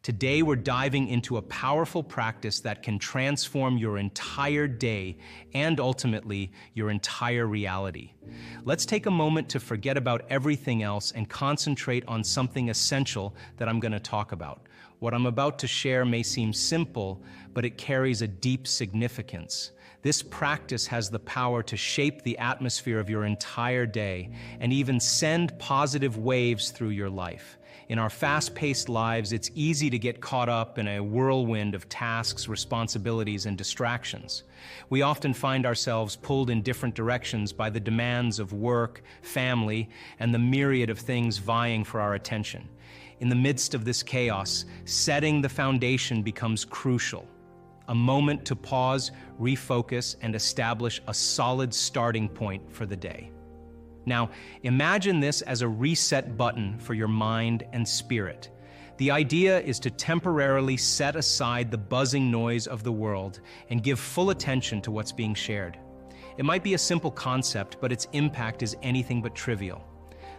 Today, we're diving into a powerful practice that can transform your entire day and ultimately your entire reality. Let's take a moment to forget about everything else and concentrate on something essential that I'm going to talk about. What I'm about to share may seem simple, but it carries a deep significance. This practice has the power to shape the atmosphere of your entire day and even send positive waves through your life. In our fast-paced lives, it's easy to get caught up in a whirlwind of tasks, responsibilities, and distractions. We often find ourselves pulled in different directions by the demands of work, family, and the myriad of things vying for our attention. In the midst of this chaos, setting the foundation becomes crucial. A moment to pause, refocus, and establish a solid starting point for the day. Now, imagine this as a reset button for your mind and spirit. The idea is to temporarily set aside the buzzing noise of the world and give full attention to what's being shared. It might be a simple concept, but its impact is anything but trivial.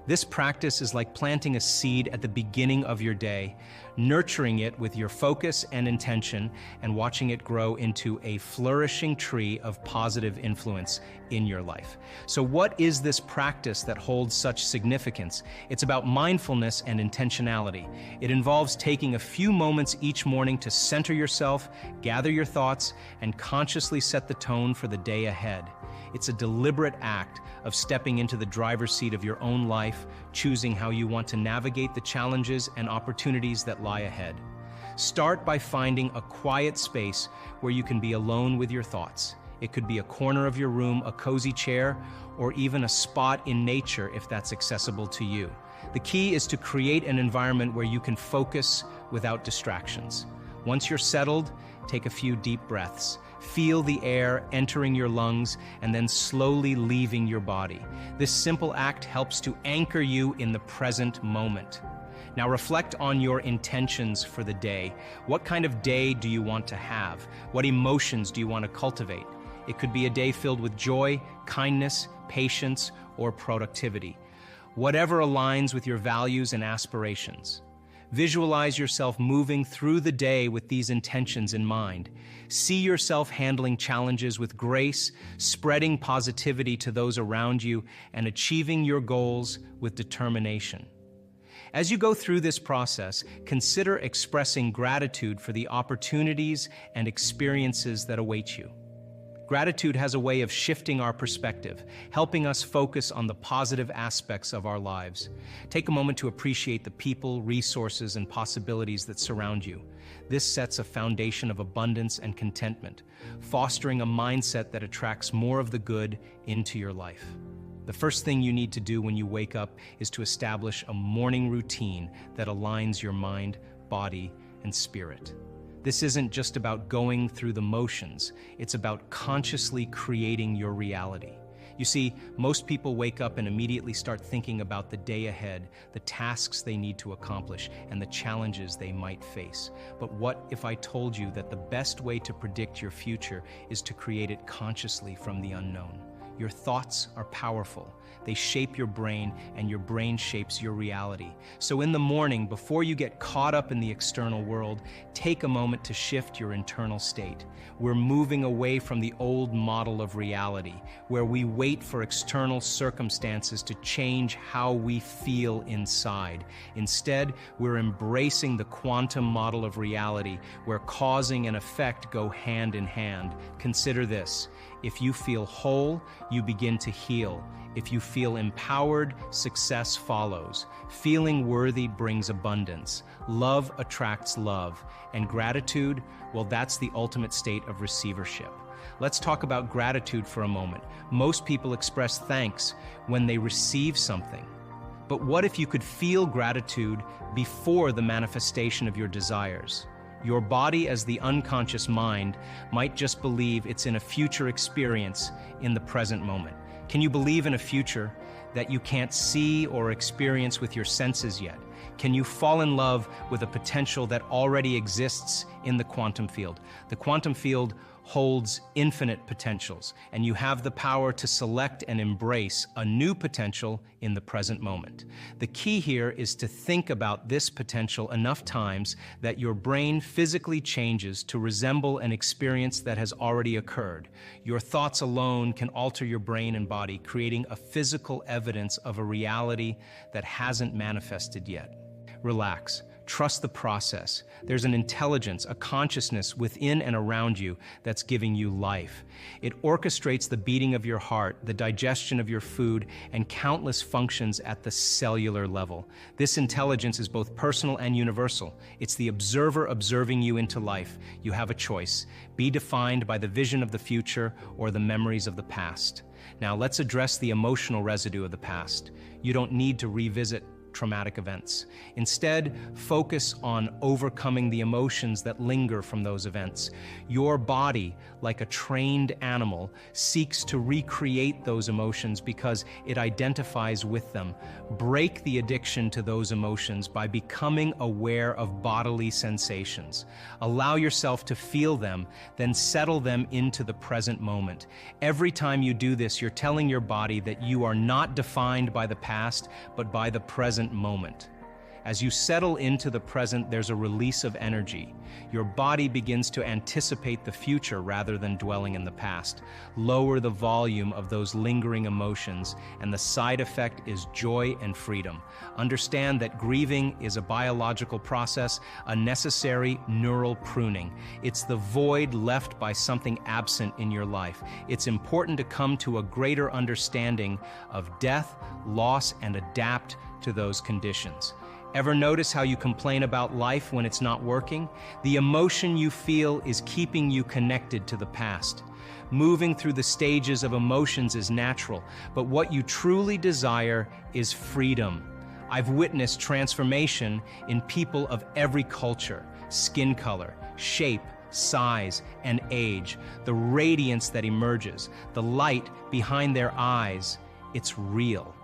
This practice is like planting a seed at the beginning of your day, nurturing it with your focus and intention, and watching it grow into a flourishing tree of positive influence in your life. So what is this practice that holds such significance? It's about mindfulness and intentionality. It involves taking a few moments each morning to center yourself, gather your thoughts, and consciously set the tone for the day ahead. It's a deliberate act of stepping into the driver's seat of your own life, choosing how you want to navigate the challenges and opportunities that lie ahead. Start by finding a quiet space where you can be alone with your thoughts. It could be a corner of your room, a cozy chair, or even a spot in nature if that's accessible to you. The key is to create an environment where you can focus without distractions. Once you're settled, take a few deep breaths. Feel the air entering your lungs and then slowly leaving your body. This simple act helps to anchor you in the present moment. Now reflect on your intentions for the day. What kind of day do you want to have? What emotions do you want to cultivate? It could be a day filled with joy, kindness, patience, or productivity. Whatever aligns with your values and aspirations. Visualize yourself moving through the day with these intentions in mind. See yourself handling challenges with grace, spreading positivity to those around you, and achieving your goals with determination. As you go through this process, consider expressing gratitude for the opportunities and experiences that await you. Gratitude has a way of shifting our perspective, helping us focus on the positive aspects of our lives. Take a moment to appreciate the people, resources, and possibilities that surround you. This sets a foundation of abundance and contentment, fostering a mindset that attracts more of the good into your life. The first thing you need to do when you wake up is to establish a morning routine that aligns your mind, body, and spirit. This isn't just about going through the motions, it's about consciously creating your reality. You see, most people wake up and immediately start thinking about the day ahead, the tasks they need to accomplish, and the challenges they might face. But what if I told you that the best way to predict your future is to create it consciously from the unknown? Your thoughts are powerful. They shape your brain, and your brain shapes your reality. So in the morning, before you get caught up in the external world, take a moment to shift your internal state. We're moving away from the old model of reality, where we wait for external circumstances to change how we feel inside. Instead, we're embracing the quantum model of reality, where causing and effect go hand in hand. Consider this. If you feel whole, you begin to heal. If you feel empowered, success follows. Feeling worthy brings abundance. Love attracts love. And gratitude, well, that's the ultimate state of receivership. Let's talk about gratitude for a moment. Most people express thanks when they receive something. But what if you could feel gratitude before the manifestation of your desires? Your body, as the unconscious mind, might just believe it's in a future experience in the present moment. Can you believe in a future that you can't see or experience with your senses yet? Can you fall in love with a potential that already exists in the quantum field? The quantum field holds infinite potentials, and you have the power to select and embrace a new potential in the present moment. The key here is to think about this potential enough times that your brain physically changes to resemble an experience that has already occurred. Your thoughts alone can alter your brain and body, creating a physical evidence of a reality that hasn't manifested yet. Relax. Trust the process. There's an intelligence, a consciousness within and around you that's giving you life. It orchestrates the beating of your heart, the digestion of your food, and countless functions at the cellular level. This intelligence is both personal and universal. It's the observer observing you into life. You have a choice. Be defined by the vision of the future or the memories of the past. Now let's address the emotional residue of the past. You don't need to revisit traumatic events. Instead, focus on overcoming the emotions that linger from those events. Your body, like a trained animal, seeks to recreate those emotions because it identifies with them. Break the addiction to those emotions by becoming aware of bodily sensations. Allow yourself to feel them, then settle them into the present moment. Every time you do this, you're telling your body that you are not defined by the past, but by the present moment. As you settle into the present, there's a release of energy. Your body begins to anticipate the future rather than dwelling in the past. Lower the volume of those lingering emotions, and the side effect is joy and freedom. Understand that grieving is a biological process, a necessary neural pruning. It's the void left by something absent in your life. It's important to come to a greater understanding of death, loss, and adapt to those conditions. Ever notice how you complain about life when it's not working? The emotion you feel is keeping you connected to the past. Moving through the stages of emotions is natural, but what you truly desire is freedom. I've witnessed transformation in people of every culture, skin color, shape, size, and age. The radiance that emerges, the light behind their eyes, it's real.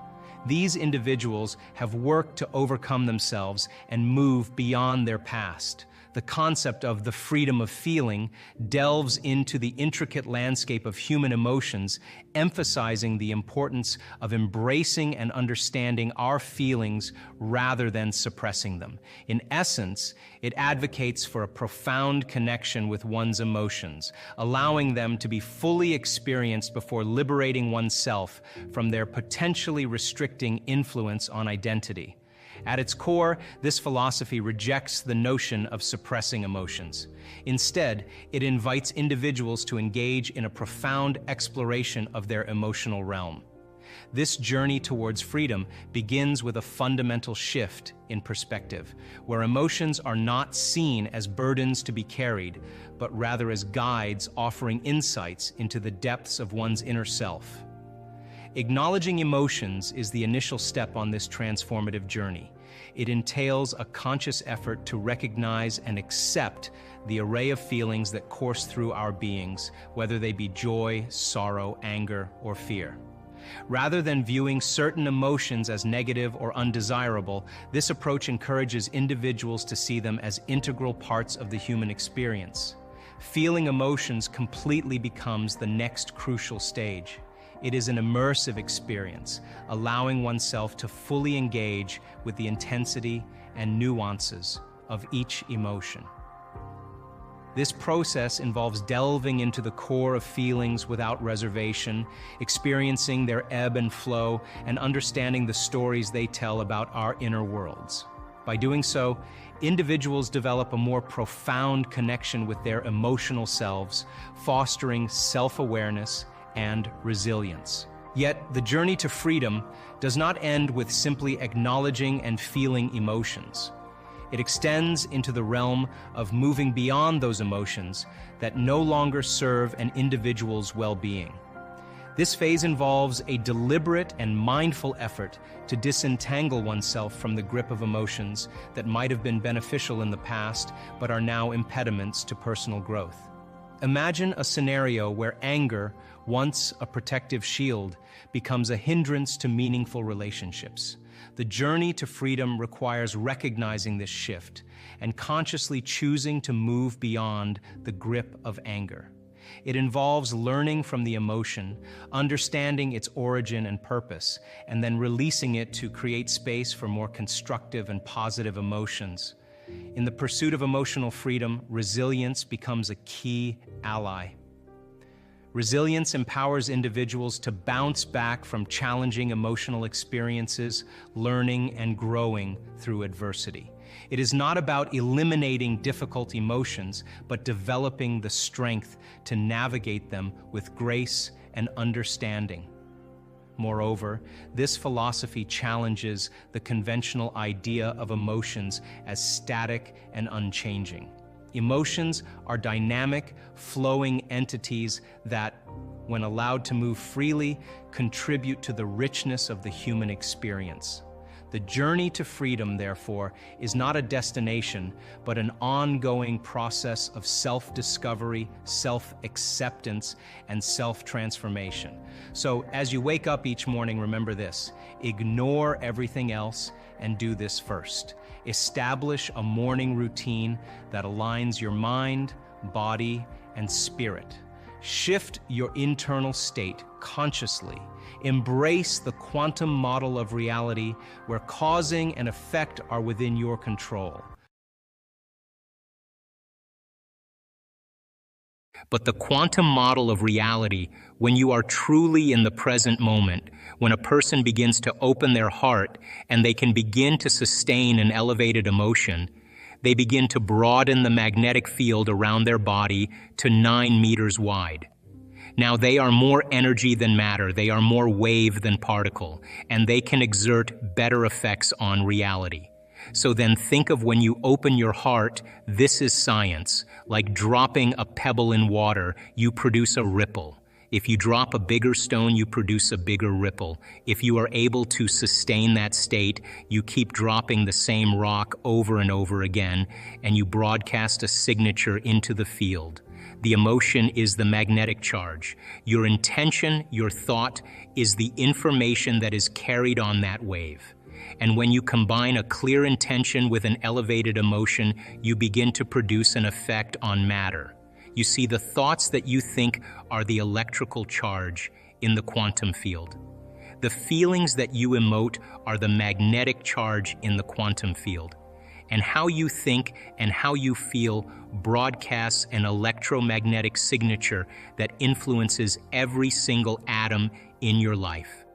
These individuals have worked to overcome themselves and move beyond their past. The concept of the freedom of feeling delves into the intricate landscape of human emotions, emphasizing the importance of embracing and understanding our feelings rather than suppressing them. In essence, it advocates for a profound connection with one's emotions, allowing them to be fully experienced before liberating oneself from their potentially restricting influence on identity. At its core, this philosophy rejects the notion of suppressing emotions. Instead, it invites individuals to engage in a profound exploration of their emotional realm. This journey towards freedom begins with a fundamental shift in perspective, where emotions are not seen as burdens to be carried, but rather as guides offering insights into the depths of one's inner self. Acknowledging emotions is the initial step on this transformative journey. It entails a conscious effort to recognize and accept the array of feelings that course through our beings, whether they be joy, sorrow, anger, or fear. Rather than viewing certain emotions as negative or undesirable, this approach encourages individuals to see them as integral parts of the human experience. Feeling emotions completely becomes the next crucial stage. It is an immersive experience, allowing oneself to fully engage with the intensity and nuances of each emotion. This process involves delving into the core of feelings without reservation, experiencing their ebb and flow, and understanding the stories they tell about our inner worlds. By doing so, individuals develop a more profound connection with their emotional selves, fostering self-awareness and resilience. Yet, the journey to freedom does not end with simply acknowledging and feeling emotions. It extends into the realm of moving beyond those emotions that no longer serve an individual's well-being. This phase involves a deliberate and mindful effort to disentangle oneself from the grip of emotions that might have been beneficial in the past but are now impediments to personal growth. Imagine a scenario where anger, once a protective shield, becomes a hindrance to meaningful relationships. The journey to freedom requires recognizing this shift and consciously choosing to move beyond the grip of anger. It involves learning from the emotion, understanding its origin and purpose, and then releasing it to create space for more constructive and positive emotions. In the pursuit of emotional freedom, resilience becomes a key ally. Resilience empowers individuals to bounce back from challenging emotional experiences, learning and growing through adversity. It is not about eliminating difficult emotions, but developing the strength to navigate them with grace and understanding. Moreover, this philosophy challenges the conventional idea of emotions as static and unchanging. Emotions are dynamic, flowing entities that, when allowed to move freely, contribute to the richness of the human experience. The journey to freedom, therefore, is not a destination, but an ongoing process of self-discovery, self-acceptance, and self-transformation. So, as you wake up each morning, remember this: ignore everything else and do this first. Establish a morning routine that aligns your mind, body, and spirit. Shift your internal state consciously. Embrace the quantum model of reality where causing and effect are within your control. But the quantum model of reality, when you are truly in the present moment, when a person begins to open their heart and they can begin to sustain an elevated emotion, they begin to broaden the magnetic field around their body to 9 meters wide. Now, they are more energy than matter, they are more wave than particle, and they can exert better effects on reality. So then think of when you open your heart, this is science. Like dropping a pebble in water, you produce a ripple. If you drop a bigger stone, you produce a bigger ripple. If you are able to sustain that state, you keep dropping the same rock over and over again, and you broadcast a signature into the field. The emotion is the magnetic charge. Your intention, your thought, is the information that is carried on that wave. And when you combine a clear intention with an elevated emotion, you begin to produce an effect on matter. You see, the thoughts that you think are the electrical charge in the quantum field. The feelings that you emote are the magnetic charge in the quantum field. And how you think and how you feel broadcasts an electromagnetic signature that influences every single atom in your life.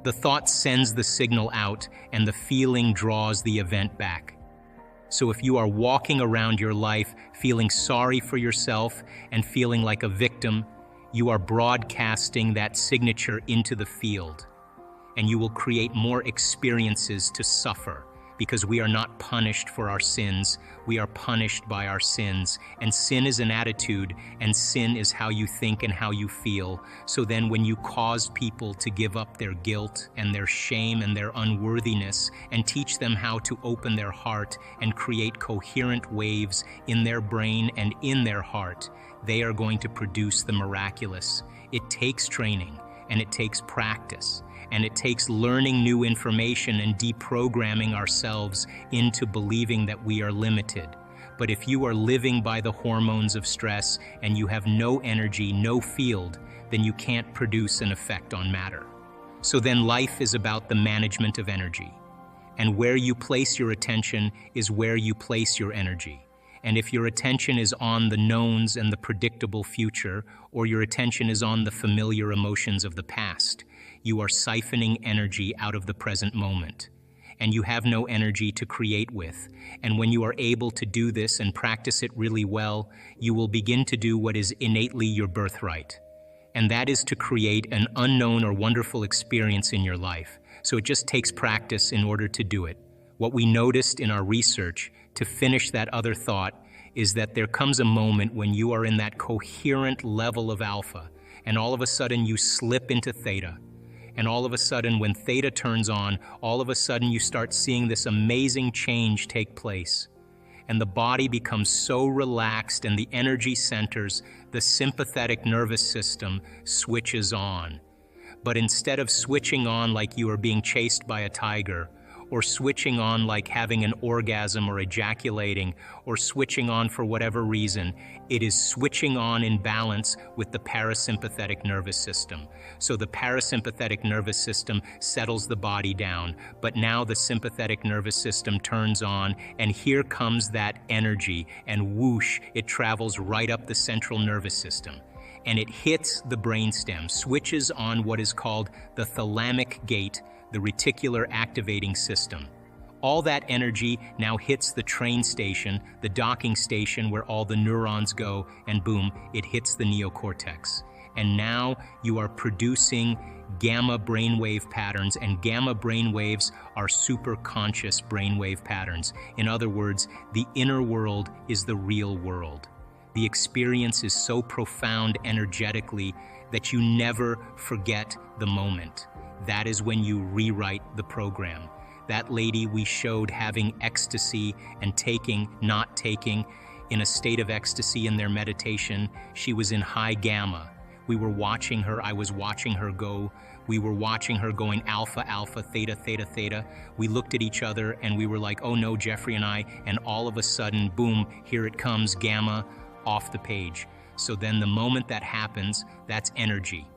The thought sends the signal out, and the feeling draws the event back. So if you are walking around your life feeling sorry for yourself and feeling like a victim, you are broadcasting that signature into the field, and you will create more experiences to suffer. Because we are not punished for our sins, we are punished by our sins. And sin is an attitude, and sin is how you think and how you feel. So then when you cause people to give up their guilt and their shame and their unworthiness, and teach them how to open their heart and create coherent waves in their brain and in their heart, they are going to produce the miraculous. It takes training, and it takes practice. And it takes learning new information and deprogramming ourselves into believing that we are limited. But if you are living by the hormones of stress and you have no energy, no field, then you can't produce an effect on matter. So then life is about the management of energy. And where you place your attention is where you place your energy. And if your attention is on the knowns and the predictable future, or your attention is on the familiar emotions of the past, you are siphoning energy out of the present moment, and you have no energy to create with. And when you are able to do this and practice it really well, you will begin to do what is innately your birthright, and that is to create an unknown or wonderful experience in your life. So it just takes practice in order to do it. What we noticed in our research, to finish that other thought, is that there comes a moment when you are in that coherent level of alpha, and all of a sudden you slip into theta. And all of a sudden, when theta turns on, all of a sudden you start seeing this amazing change take place. And the body becomes so relaxed, and the energy centers, the sympathetic nervous system, switches on. But instead of switching on like you are being chased by a tiger, or switching on like having an orgasm or ejaculating, or switching on for whatever reason. It is switching on in balance with the parasympathetic nervous system. So the parasympathetic nervous system settles the body down, but now the sympathetic nervous system turns on, and here comes that energy, and whoosh, it travels right up the central nervous system. And it hits the brainstem, switches on what is called the thalamic gate, the reticular activating system. All that energy now hits the train station, the docking station where all the neurons go, and boom, it hits the neocortex. And now you are producing gamma brainwave patterns, and gamma brainwaves are superconscious brainwave patterns. In other words, the inner world is the real world. The experience is so profound energetically that you never forget the moment. That is when you rewrite the program. That lady we showed having ecstasy and taking, not taking, in a state of ecstasy in their meditation, she was in high gamma. We were watching her, I was watching her go. We were watching her going alpha, alpha, theta, theta, theta. We looked at each other and we were like, oh no, Jeffrey and I, and all of a sudden, boom, here it comes, gamma, off the page. So then the moment that happens, that's energy.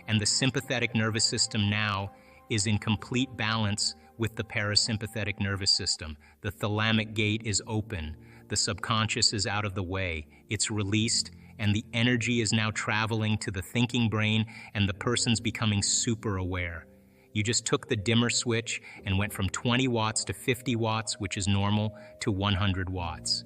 And the sympathetic nervous system now is in complete balance with the parasympathetic nervous system. The thalamic gate is open. The subconscious is out of the way. It's released, and the energy is now traveling to the thinking brain, and the person's becoming super aware. You just took the dimmer switch and went from 20 watts to 50 watts, which is normal, to 100 watts.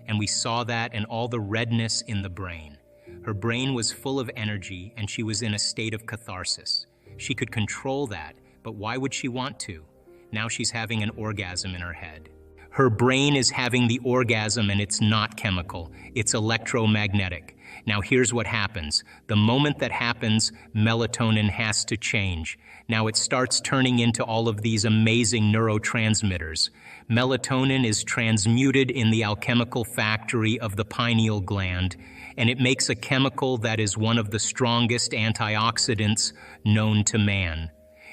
And we saw that in all the redness in the brain. Her brain was full of energy, and she was in a state of catharsis. She could control that, but why would she want to? Now she's having an orgasm in her head. Her brain is having the orgasm, and it's not chemical, it's electromagnetic. Now here's what happens. The moment that happens, melatonin has to change. Now it starts turning into all of these amazing neurotransmitters. Melatonin is transmuted in the alchemical factory of the pineal gland, and it makes a chemical that is one of the strongest antioxidants known to man.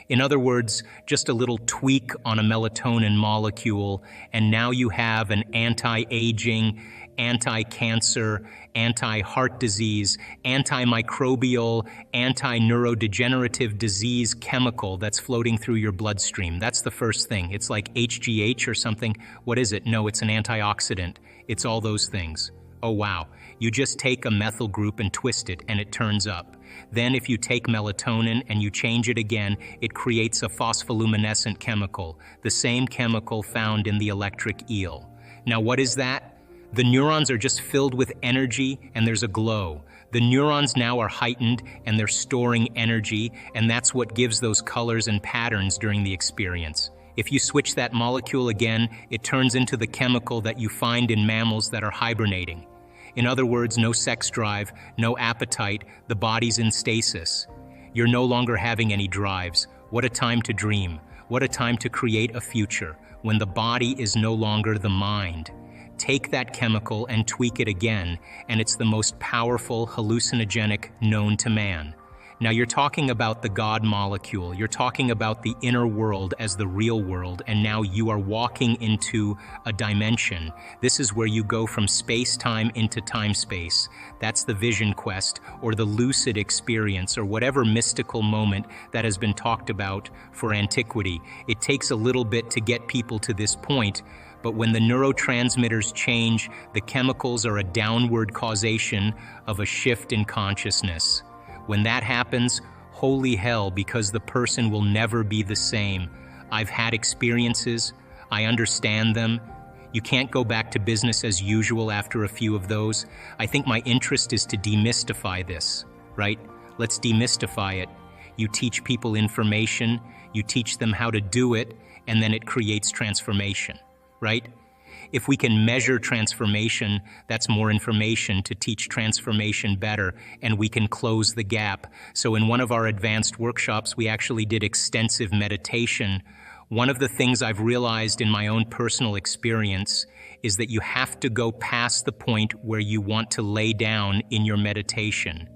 In other words, just a little tweak on a melatonin molecule, and now you have an anti-aging, anti-cancer, anti-heart disease, antimicrobial, anti-neurodegenerative disease chemical that's floating through your bloodstream. That's the first thing. It's like HGH or something. What is it? No, it's an antioxidant. It's all those things. Oh wow, you just take a methyl group and twist it and it turns up. Then if you take melatonin and you change it again, it creates a phospholuminescent chemical, the same chemical found in the electric eel. Now what is that? The neurons are just filled with energy and there's a glow. The neurons now are heightened and they're storing energy, and that's what gives those colors and patterns during the experience. If you switch that molecule again, it turns into the chemical that you find in mammals that are hibernating. In other words, no sex drive, no appetite, the body's in stasis. You're no longer having any drives. What a time to dream. What a time to create a future, when the body is no longer the mind. Take that chemical and tweak it again, and it's the most powerful hallucinogenic known to man. Now you're talking about the God molecule, you're talking about the inner world as the real world, and now you are walking into a dimension. This is where you go from space-time into time-space. That's the vision quest, or the lucid experience, or whatever mystical moment that has been talked about for antiquity. It takes a little bit to get people to this point, but when the neurotransmitters change, the chemicals are a downward causation of a shift in consciousness. When that happens, holy hell, because the person will never be the same. I've had experiences, I understand them. You can't go back to business as usual after a few of those. I think my interest is to demystify this, right? Let's demystify it. You teach people information, you teach them how to do it, and then it creates transformation, right? If we can measure transformation, that's more information to teach transformation better, and we can close the gap. So in one of our advanced workshops, we actually did extensive meditation. One of the things I've realized in my own personal experience is that you have to go past the point where you want to lay down in your meditation.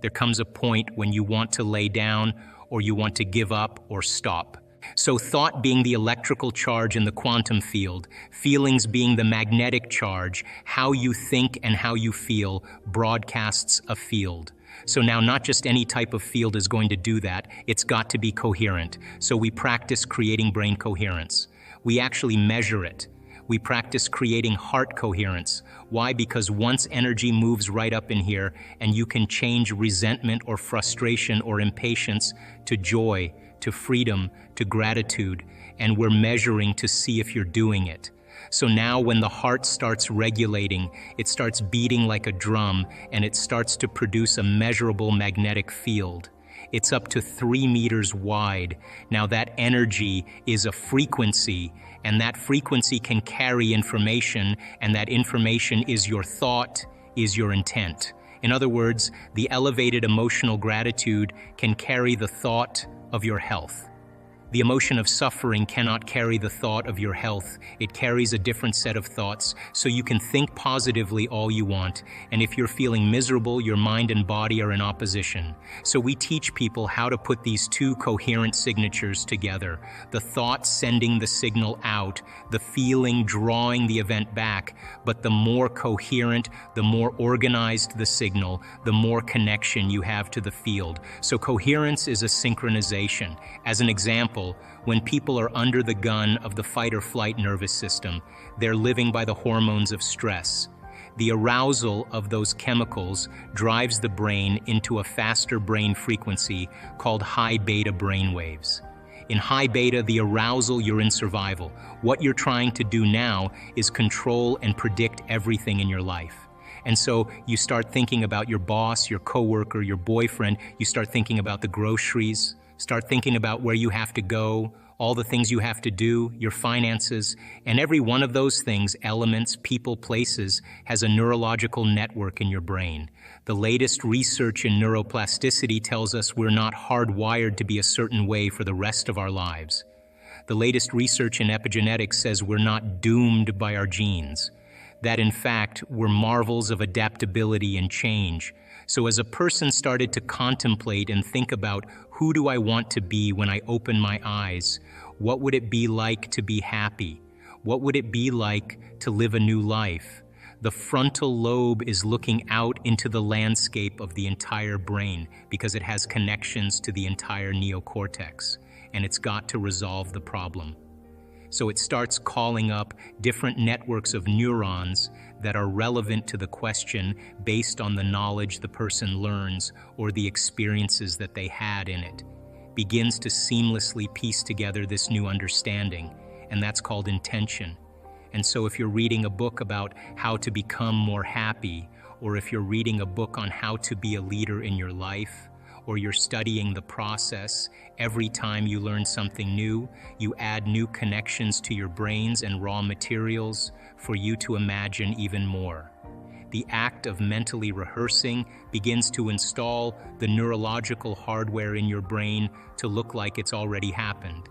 There comes a point when you want to lay down, or you want to give up or stop. So thought being the electrical charge in the quantum field, feelings being the magnetic charge, how you think and how you feel broadcasts a field. So now not just any type of field is going to do that, it's got to be coherent. So we practice creating brain coherence. We actually measure it. We practice creating heart coherence. Why? Because once energy moves right up in here and you can change resentment or frustration or impatience to joy, to freedom, to gratitude, and we're measuring to see if you're doing it. So now when the heart starts regulating, it starts beating like a drum and it starts to produce a measurable magnetic field. It's up to 3 meters wide. Now that energy is a frequency, and that frequency can carry information, and that information is your thought, is your intent. In other words, the elevated emotional gratitude can carry the thought of your health. The emotion of suffering cannot carry the thought of your health. It carries a different set of thoughts, so you can think positively all you want, and if you're feeling miserable, your mind and body are in opposition. So we teach people how to put these two coherent signatures together. The thought sending the signal out, the feeling drawing the event back, but the more coherent, the more organized the signal, the more connection you have to the field. So coherence is a synchronization. As an example, when people are under the gun of the fight or flight nervous system, they're living by the hormones of stress. The arousal of those chemicals drives the brain into a faster brain frequency called high beta brain waves. In high beta, the arousal, you're in survival. What you're trying to do now is control and predict everything in your life. And so you start thinking about your boss, your coworker, your boyfriend. You start thinking about the groceries. Start thinking about where you have to go, all the things you have to do, your finances, and every one of those things, elements, people, places, has a neurological network in your brain. The latest research in neuroplasticity tells us we're not hardwired to be a certain way for the rest of our lives. The latest research in epigenetics says we're not doomed by our genes, that in fact we're marvels of adaptability and change. So as a person started to contemplate and think about who do I want to be when I open my eyes, what would it be like to be happy? What would it be like to live a new life? The frontal lobe is looking out into the landscape of the entire brain because it has connections to the entire neocortex, and it's got to resolve the problem. So it starts calling up different networks of neurons that are relevant to the question based on the knowledge the person learns or the experiences that they had in it. Begins to seamlessly piece together this new understanding, and that's called intention. And so if you're reading a book about how to become more happy, or if you're reading a book on how to be a leader in your life, or you're studying the process, every time you learn something new, you add new connections to your brains and raw materials for you to imagine even more. The act of mentally rehearsing begins to install the neurological hardware in your brain to look like it's already happened.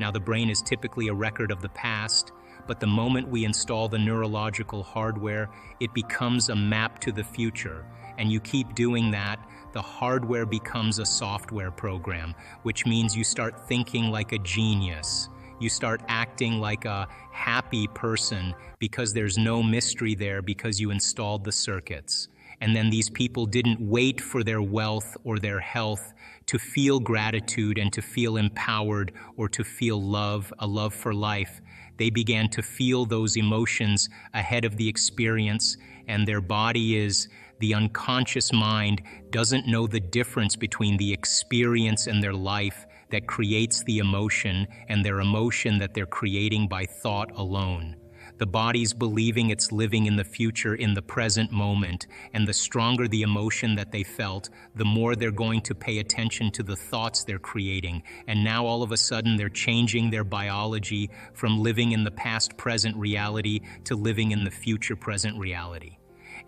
Now, the brain is typically a record of the past, but the moment we install the neurological hardware, it becomes a map to the future. And you keep doing that, the hardware becomes a software program, which means you start thinking like a genius. You start acting like a happy person because there's no mystery there because you installed the circuits. And then these people didn't wait for their wealth or their health to feel gratitude and to feel empowered or to feel love, a love for life. They began to feel those emotions ahead of the experience, and their body is, the unconscious mind doesn't know the difference between the experience and their life that creates the emotion and their emotion that they're creating by thought alone. The body's believing it's living in the future in the present moment, and the stronger the emotion that they felt, the more they're going to pay attention to the thoughts they're creating. And now all of a sudden they're changing their biology from living in the past-present reality to living in the future-present reality.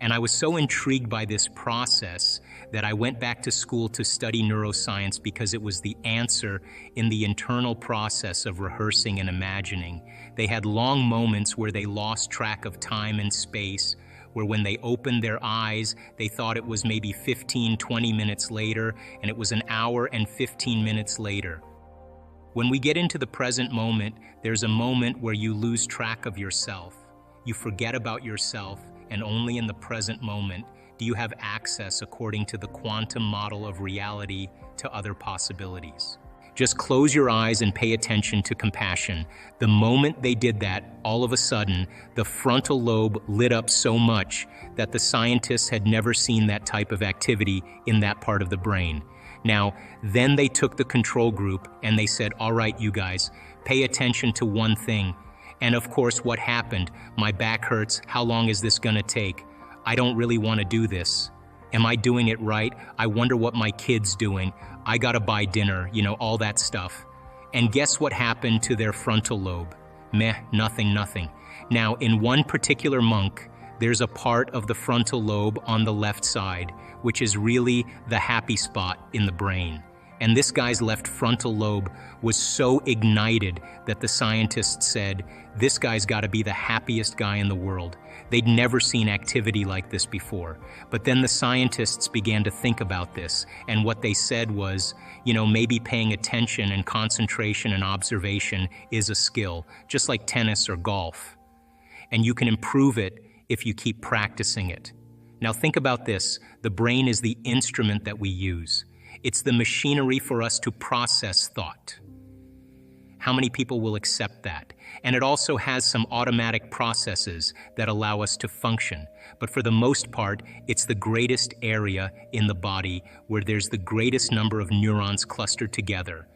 And I was so intrigued by this process that I went back to school to study neuroscience because it was the answer in the internal process of rehearsing and imagining. They had long moments where they lost track of time and space, where when they opened their eyes, they thought it was maybe 15, 20 minutes later, and it was an hour and 15 minutes later. When we get into the present moment, there's a moment where you lose track of yourself. You forget about yourself, and only in the present moment do you have access, according to the quantum model of reality, to other possibilities. Just close your eyes and pay attention to compassion. The moment they did that, all of a sudden, the frontal lobe lit up so much that the scientists had never seen that type of activity in that part of the brain. Now, then they took the control group and they said, all right, you guys, pay attention to one thing. And of course, what happened? My back hurts. How long is this gonna take? I don't really want to do this. Am I doing it right? I wonder what my kid's doing. I gotta buy dinner, all that stuff. And guess what happened to their frontal lobe? Meh, nothing. Now, in one particular monk, there's a part of the frontal lobe on the left side, which is really the happy spot in the brain. And this guy's left frontal lobe was so ignited that the scientists said, this guy's gotta be the happiest guy in the world. They'd never seen activity like this before. But then the scientists began to think about this, and what they said was, maybe paying attention and concentration and observation is a skill, just like tennis or golf. And you can improve it if you keep practicing it. Now think about this, the brain is the instrument that we use. It's the machinery for us to process thought. How many people will accept that? And it also has some automatic processes that allow us to function. But for the most part, it's the greatest area in the body where there's the greatest number of neurons clustered together.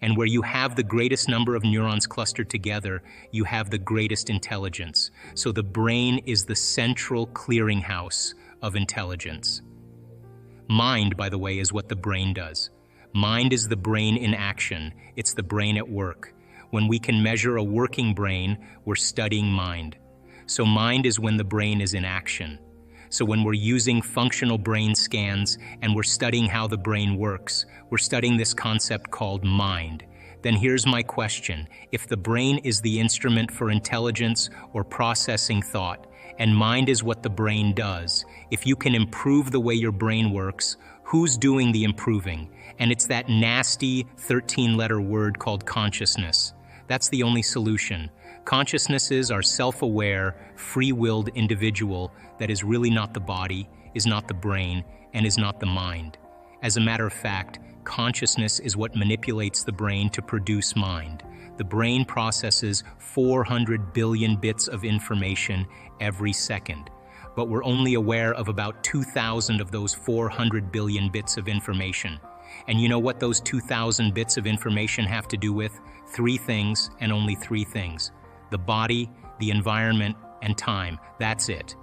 And where you have the greatest number of neurons clustered together, you have the greatest intelligence. So the brain is the central clearinghouse of intelligence. Mind, by the way, is what the brain does. Mind is the brain in action. It's the brain at work. When we can measure a working brain, we're studying mind. So mind is when the brain is in action. So when we're using functional brain scans and we're studying how the brain works, we're studying this concept called mind. Then here's my question. If the brain is the instrument for intelligence or processing thought, and mind is what the brain does, if you can improve the way your brain works, who's doing the improving? And it's that nasty 13-letter word called consciousness. That's the only solution. Consciousness is our self-aware, free-willed individual that is really not the body, is not the brain, and is not the mind. As a matter of fact, consciousness is what manipulates the brain to produce mind. The brain processes 400 billion bits of information every second, but we're only aware of about 2,000 of those 400 billion bits of information. And you know what those 2,000 bits of information have to do with? 3 things, and only 3 things. The body, the environment, and time. That's it.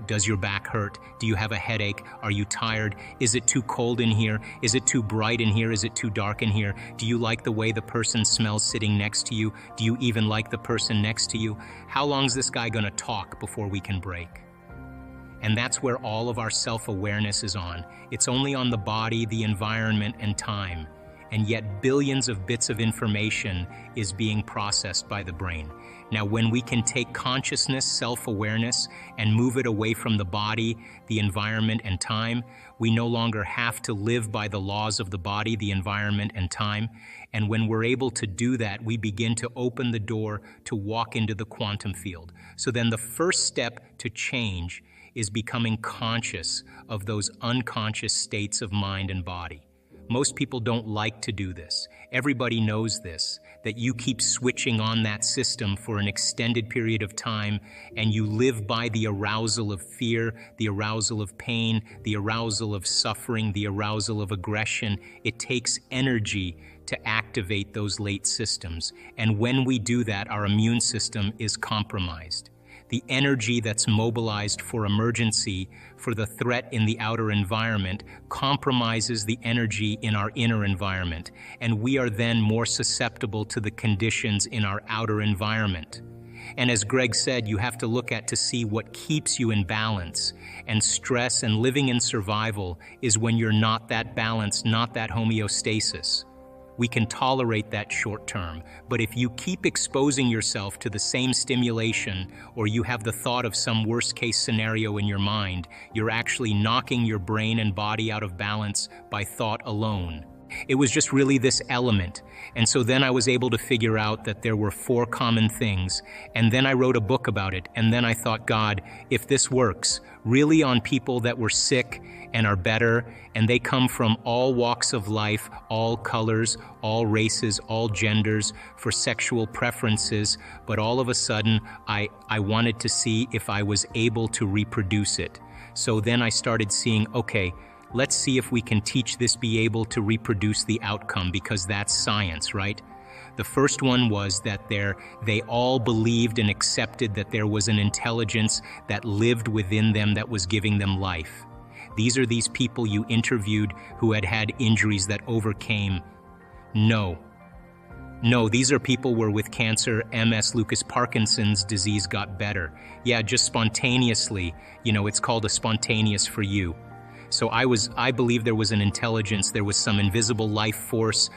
Does your back hurt? Do you have a headache? Are you tired? Is it too cold in here? Is it too bright in here? Is it too dark in here? Do you like the way the person smells sitting next to you? Do you even like the person next to you? How long's this guy gonna talk before we can break? And that's where all of our self-awareness is on. It's only on the body, the environment, and time. And yet billions of bits of information is being processed by the brain. Now, when we can take consciousness, self-awareness, and move it away from the body, the environment, and time, we no longer have to live by the laws of the body, the environment, and time. And when we're able to do that, we begin to open the door to walk into the quantum field. So then the first step to change is becoming conscious of those unconscious states of mind and body. Most people don't like to do this. Everybody knows this, that you keep switching on that system for an extended period of time, and you live by the arousal of fear, the arousal of pain, the arousal of suffering, the arousal of aggression. It takes energy to activate those late systems. And when we do that, our immune system is compromised. The energy that's mobilized for emergency, for the threat in the outer environment, compromises the energy in our inner environment, and we are then more susceptible to the conditions in our outer environment. And as Greg said, you have to look at to see what keeps you in balance. And stress and living in survival is when you're not that balanced, not that homeostasis. We can tolerate that short term, but if you keep exposing yourself to the same stimulation, or you have the thought of some worst-case scenario in your mind, you're actually knocking your brain and body out of balance by thought alone. It was just really this element. And so then I was able to figure out that there were 4 common things. And then I wrote a book about it. And then I thought, God, if this works really on people that were sick and are better, and they come from all walks of life, all colors, all races, all genders, for sexual preferences, but all of a sudden I wanted to see if I was able to reproduce it. So then I started seeing, okay, let's see if we can teach this be able to reproduce the outcome, because that's science, right? The first one was that they all believed and accepted that there was an intelligence that lived within them that was giving them life. These are these people you interviewed who had had injuries that overcame. No, these are people where with cancer, MS, Lucas, Parkinson's disease got better. Yeah, just spontaneously, it's called a spontaneous for you. So I believe there was an intelligence, there was some invisible life force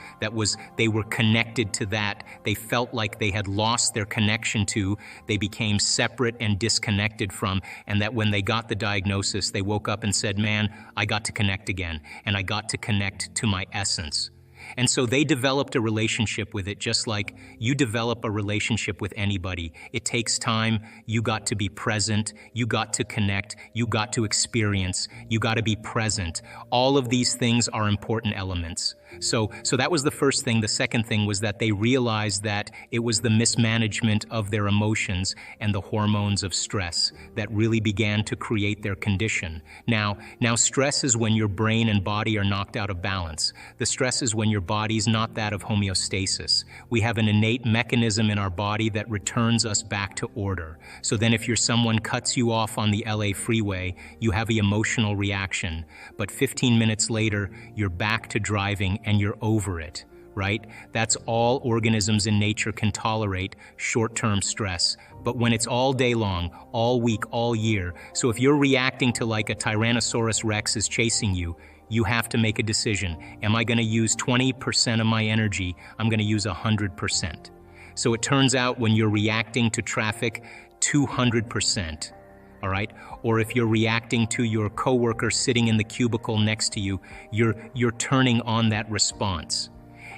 they were connected to that. They felt like they had lost their connection to, they became separate and disconnected from, and that when they got the diagnosis, they woke up and said, man, I got to connect again, and I got to connect to my essence. And so they developed a relationship with it, just like you develop a relationship with anybody. It takes time. You got to be present. You got to connect. You got to experience. You got to be present. All of these things are important elements. So that was the first thing. The second thing was that they realized that it was the mismanagement of their emotions and the hormones of stress that really began to create their condition. Now stress is when your brain and body are knocked out of balance. The stress is when your body's not that of homeostasis. We have an innate mechanism in our body that returns us back to order. So then if someone cuts you off on the LA freeway, you have the emotional reaction. But 15 minutes later, you're back to driving and you're over it, right? That's all organisms in nature can tolerate, short-term stress. But when it's all day long, all week, all year, so if you're reacting to like a Tyrannosaurus Rex is chasing you, you have to make a decision. Am I going to use 20% of my energy? I'm going to use 100%. So it turns out when you're reacting to traffic, 200%. All right? Or if you're reacting to your coworker sitting in the cubicle next to you, you're turning on that response.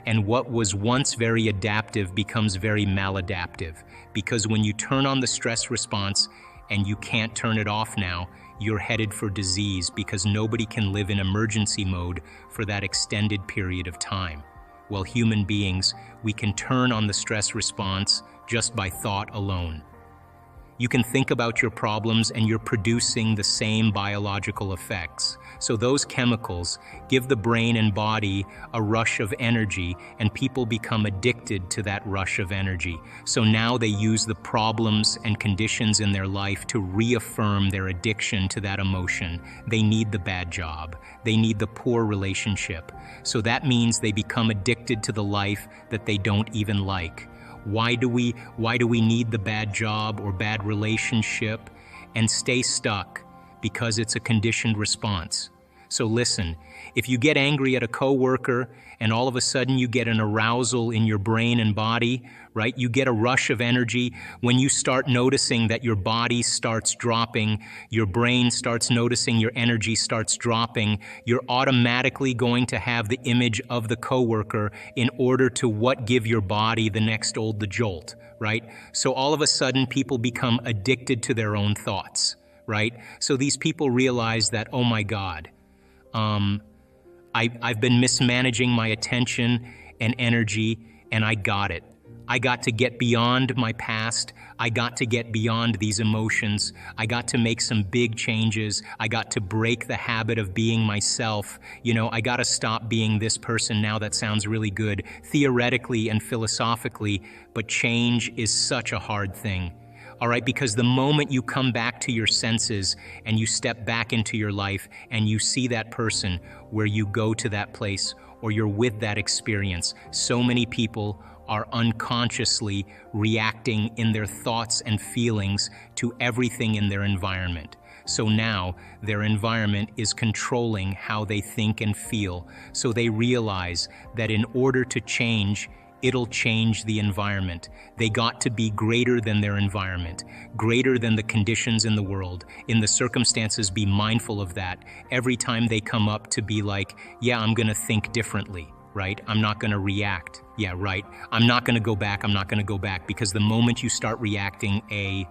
And what was once very adaptive becomes very maladaptive, because when you turn on the stress response and you can't turn it off now, you're headed for disease, because nobody can live in emergency mode for that extended period of time. Well, human beings, we can turn on the stress response just by thought alone. You can think about your problems and you're producing the same biological effects. So those chemicals give the brain and body a rush of energy, and people become addicted to that rush of energy. So now they use the problems and conditions in their life to reaffirm their addiction to that emotion. They need the bad job. They need the poor relationship. So that means they become addicted to the life that they don't even like. Why do we need the bad job or bad relationship and stay stuck? Because it's a conditioned response. So listen, if you get angry at a coworker and all of a sudden you get an arousal in your brain and body, right? You get a rush of energy. When you start noticing that your body starts dropping, your brain starts noticing your energy starts dropping, you're automatically going to have the image of the coworker in order to give your body the next the jolt, right? So all of a sudden people become addicted to their own thoughts, right? So these people realize that, oh my God, I've been mismanaging my attention and energy, and I got it. I got to get beyond my past. I got to get beyond these emotions. I got to make some big changes. I got to break the habit of being myself. I got to stop being this person now. That sounds really good theoretically and philosophically, but change is such a hard thing. All right, because the moment you come back to your senses and you step back into your life and you see that person, where you go to that place or you're with that experience, so many people are unconsciously reacting in their thoughts and feelings to everything in their environment. So now their environment is controlling how they think and feel. So they realize that in order to change, it'll change the environment. They got to be greater than their environment, greater than the conditions in the world, in the circumstances. Be mindful of that every time they come up to be like, yeah, I'm gonna think differently, right? I'm not gonna react. Yeah, right. I'm not gonna go back, I'm not gonna go back, because the moment you start reacting, A,